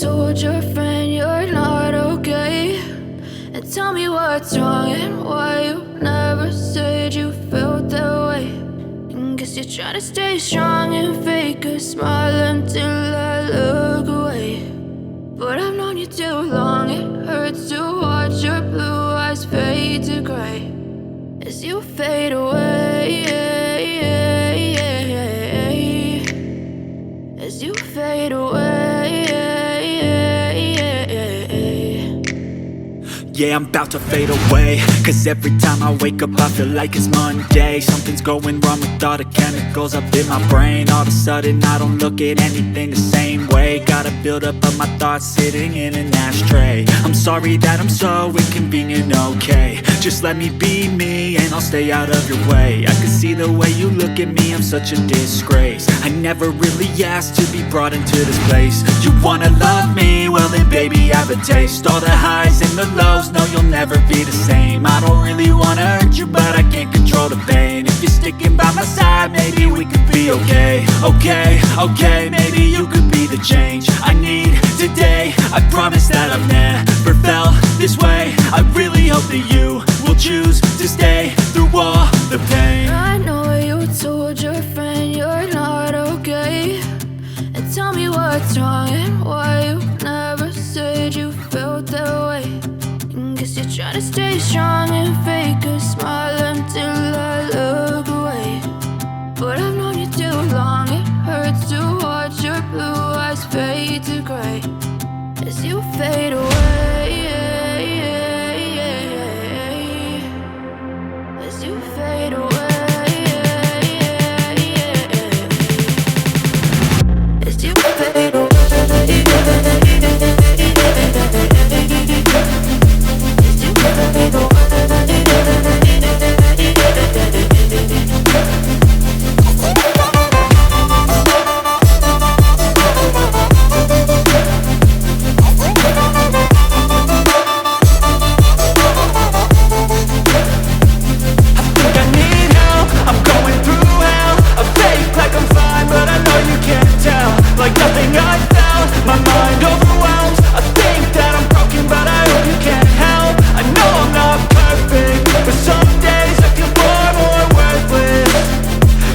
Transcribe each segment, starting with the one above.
told your friend you're not okay, and tell me what's wrong and why you never said you felt that way. And guess you're trying to stay strong and fake a smile until I look away. But I've known you too long, it hurts to watch your blue eyes fade to gray as you fade away, as you fade away. Yeah, I'm about to fade away, cause every time I wake up I feel like it's Monday. Something's going wrong with all the chemicals up in my brain. All of a sudden I don't look at anything the same way. Gotta build up of my thoughts sitting in an ashtray. I'm sorry that I'm so inconvenient, okay. Just let me be me and I'll stay out of your way. I can see the way you look at me, I'm such a disgrace. I never really asked to be brought into this place. You wanna love me? Well then baby I have a taste. All the highs and the lows, no you'll never be the same. I don't really wanna hurt you but I can't control the pain. If you're sticking by my side maybe we could be okay. Okay, maybe you could be the change I need today. I promise that I've never felt this way. I really hope that you will choose to stay through all the pain. I know you told your friend you're not okay, and tell me what's wrong and why you never said you felt that way. And guess you're trying to stay strong and fake a smile until I look away. But I've known you too long, it hurts to watch your blue eyes fade to gray as you fade away, as you fade away, as you fade away. Like nothing I felt, my mind overwhelmed. I think that I'm broken, but I hope you can't help. I know I'm not perfect, but some days I feel far more worthless.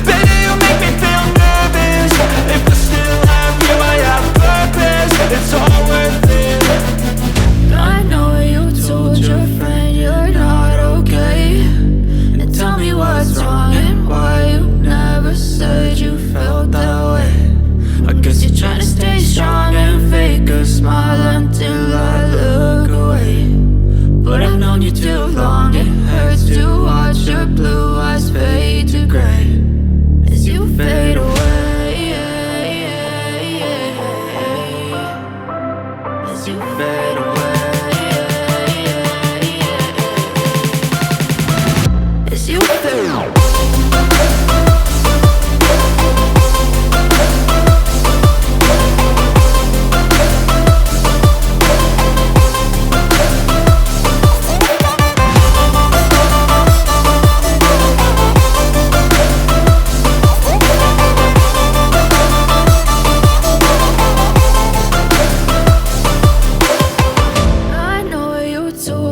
Baby, you make me feel nervous. If I still have you, I have purpose. It's all worth it. I know you told your friend you're not okay, and tell me what's wrong and why you never said you felt that way. I guess you're trying to stay strong and fake a smile until I look away. But I've known you too long, it hurts to watch your blue eyes fade to gray as you fade away, as you fade away, as you fade away.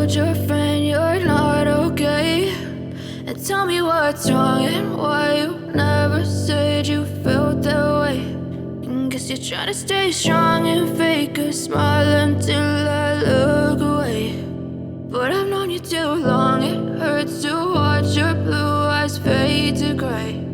Your friend you're not okay, and tell me what's wrong and why you never said you felt that way. And guess you're trying to stay strong and fake a smile until I look away. But I've known you too long, it hurts to watch your blue eyes fade to gray